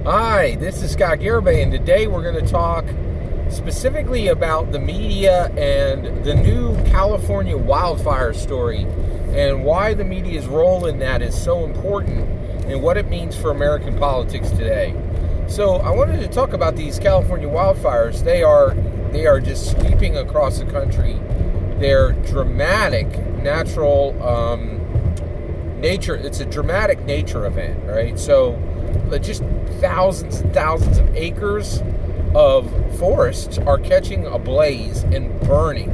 Hi, this is Scott Garibay, and today we're going to talk specifically about the media and the new California wildfire story and why the media's role in that is so important and what it means for American politics today. So I wanted to talk about these California wildfires. They are just sweeping across the country. They're dramatic natural nature. It's a dramatic nature event, right? So just thousands and thousands of acres of forests are catching ablaze and burning,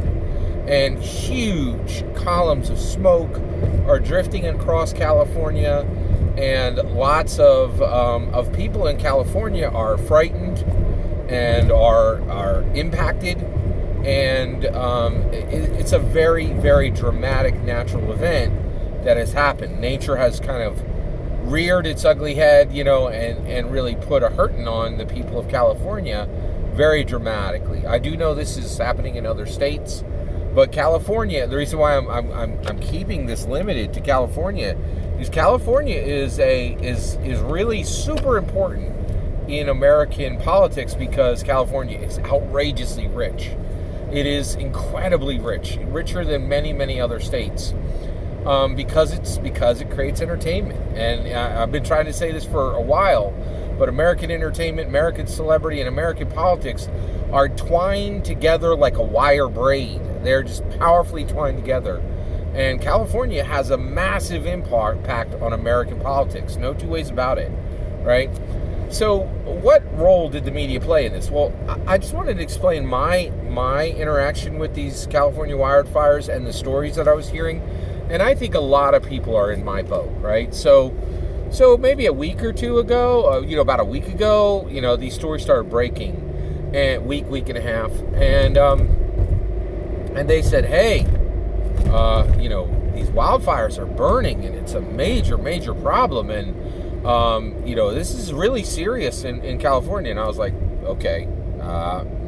and huge columns of smoke are drifting across California, and lots of people in California are frightened and are impacted, and it's a very, very dramatic natural event that has happened. Nature has kind of reared its ugly head, and really put a hurting on the people of California very dramatically. I do know this is happening in other states, but California, the reason why I'm keeping this limited to California is California is really super important in American politics because California is outrageously rich. It is incredibly rich, richer than many, many other states. Because it creates entertainment. And I've been trying to say this for a while, but American entertainment, American celebrity, and American politics are twined together like a wire braid. They're just powerfully twined together. And California has a massive impact on American politics. No two ways about it, right? So what role did the media play in this? Well, I just wanted to explain my interaction with these California wildfires and the stories that I was hearing. And I think a lot of people are in my boat, right? So maybe a week or two ago, about a week ago, these stories started breaking, and week and a half, and they said, hey, these wildfires are burning, and it's a major, major problem, and this is really serious in California. And I was like, okay,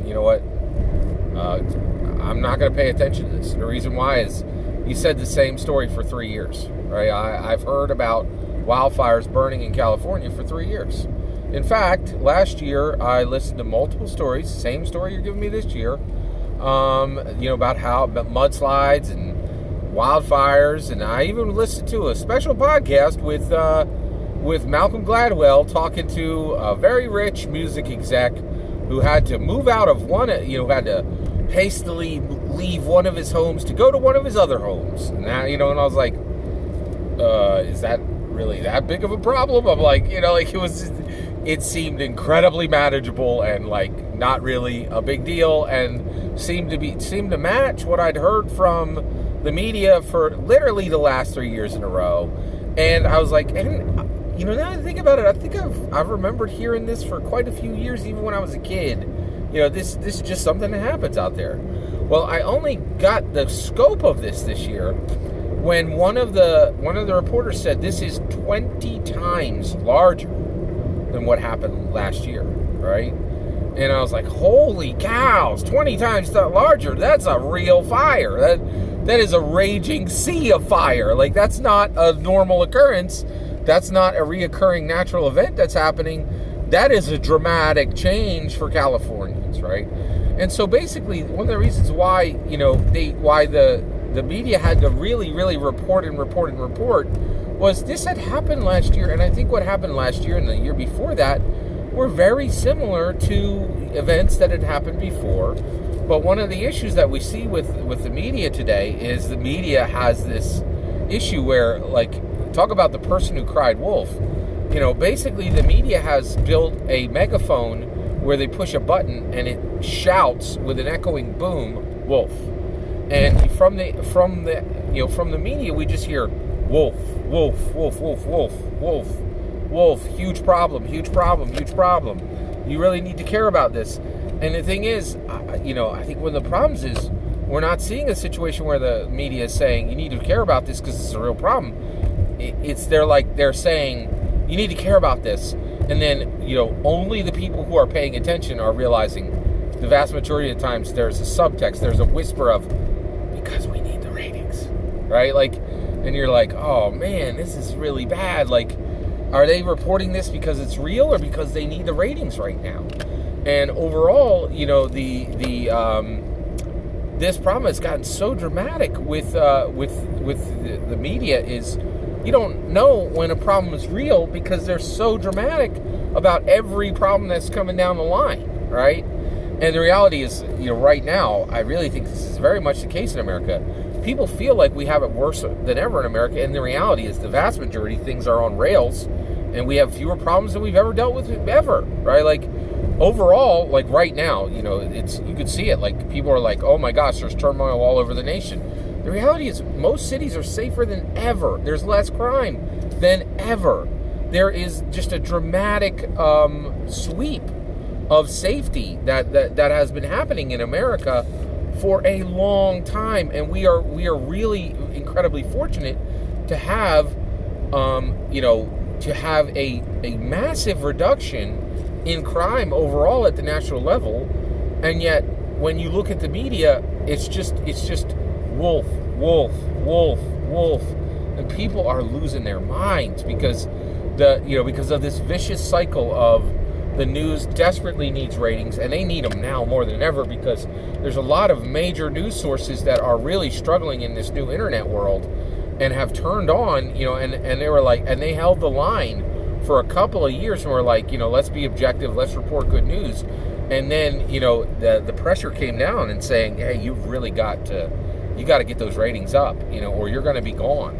you know what? I'm not going to pay attention to this. And the reason why is, you said the same story for 3 years, right? I've heard about wildfires burning in California for 3 years. In fact, last year I listened to multiple stories, same story you're giving me this year, about mudslides and wildfires, and I even listened to a special podcast with Malcolm Gladwell talking to a very rich music exec who had to move out of had to hastily leave one of his homes to go to one of his other homes. And that, and I was like, is that really that big of a problem? I'm like, it seemed incredibly manageable and like not really a big deal, and seemed to match what I'd heard from the media for literally the last 3 years in a row. And I was like, and now that I think about it, I think I've remembered hearing this for quite a few years, even when I was a kid. This is just something that happens out there. Well, I only got the scope of this year when one of the reporters said this is 20 times larger than what happened last year, right? And I was like, holy cows, 20 times larger. That's a real fire. That is a raging sea of fire. Like, that's not a normal occurrence. That's not a reoccurring natural event that's happening. That is a dramatic change for Californians, right? And so basically, one of the reasons why, the media had to really, really report was this had happened last year. And I think what happened last year and the year before that were very similar to events that had happened before. But one of the issues that we see with the media today is the media has this issue where, like, talk about the person who cried wolf. Basically the media has built a megaphone where they push a button and it shouts with an echoing boom, wolf. And from the media we just hear wolf, wolf, wolf, wolf, wolf, wolf, wolf, huge problem, huge problem, huge problem. You really need to care about this. And the thing is, I think one of the problems is we're not seeing a situation where the media is saying you need to care about this because it's a real problem. They're saying you need to care about this, and then only the people who are paying attention are realizing the vast majority of the times there's a subtext, there's a whisper of, because we need the ratings, right? Like, and you're like, oh man, this is really bad. Like, Are they reporting this because it's real or because they need the ratings right now? And overall, this problem has gotten so dramatic with the media is you don't know when a problem is real because they're so dramatic about every problem that's coming down the line, right? And the reality is, right now, I really think this is very much the case in America. People feel like we have it worse than ever in America, and the reality is the vast majority of things are on rails, and we have fewer problems than we've ever dealt with ever, right? Like, overall, like right now, you could see it. Like, people are like, oh my gosh, there's turmoil all over the nation. The reality is most cities are safer than ever. There's less crime than ever. There is just a dramatic sweep of safety that has been happening in America for a long time, and we are really incredibly fortunate to have a massive reduction in crime overall at the national level. And yet when you look at the media, it's just wolf, and people are losing their minds because of this vicious cycle of the news desperately needs ratings, and they need them now more than ever because there's a lot of major news sources that are really struggling in this new internet world and have turned on, and they were like, and they held the line for a couple of years and were like, let's be objective, let's report good news. And then, the pressure came down and saying, hey, you've really got to get those ratings up, or you're going to be gone.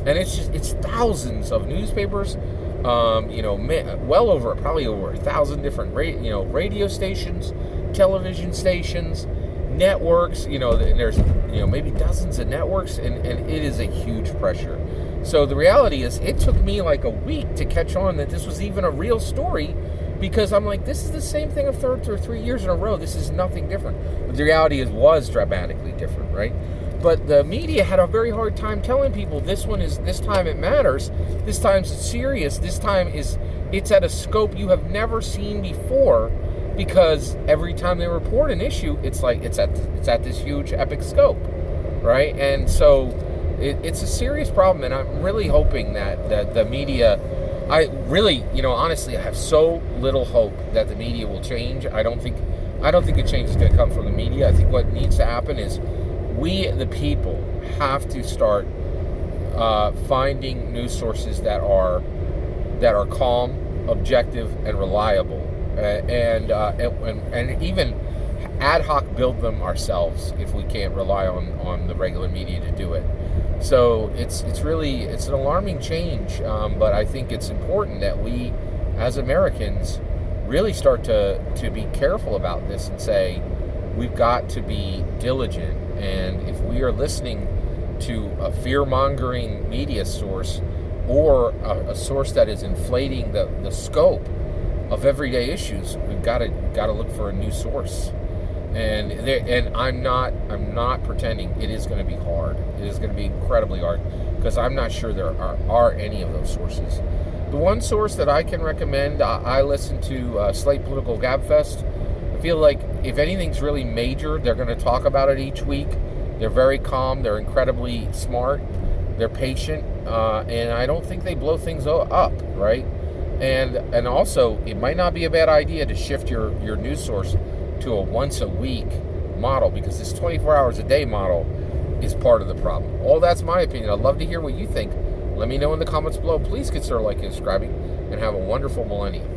And it's thousands of newspapers, probably over 1,000 different radio stations, television stations, networks, and there's maybe dozens of networks, and it is a huge pressure. So the reality is it took me like a week to catch on that this was even a real story, because I'm like, this is the same thing I've heard for 3 years in a row. This is nothing different. But the reality was dramatically different, right? But the media had a very hard time telling people this time it matters. This time it's serious. This time it's at a scope you have never seen before, because every time they report an issue, it's like it's at this huge epic scope, right? And so it's a serious problem, and I'm really hoping that the media, I really, honestly, I have so little hope that the media will change. I don't think the change is going to come from the media. I think what needs to happen is we, the people, have to start finding news sources that are calm, objective, and reliable, and even ad hoc build them ourselves if we can't rely on the regular media to do it. So it's an alarming change, but I think it's important that we, as Americans, really start to be careful about this and say we've got to be diligent. And if we are listening to a fear-mongering media source or a source that is inflating the scope of everyday issues, we've got to look for a new source. And I'm not pretending it is going to be hard. It is going to be incredibly hard, because I'm not sure there are any of those sources. The one source that I can recommend, I listen to Slate Political Gabfest. I feel like if anything's really major, they're going to talk about it each week. They're very calm. They're incredibly smart. They're patient, and I don't think they blow things up, right? And also, it might not be a bad idea to shift your news source to a once-a-week model, because this 24 hours a day model is part of the problem. All that's my opinion. I'd love to hear what you think. Let me know in the comments below. Please consider liking and subscribing, and have a wonderful millennium.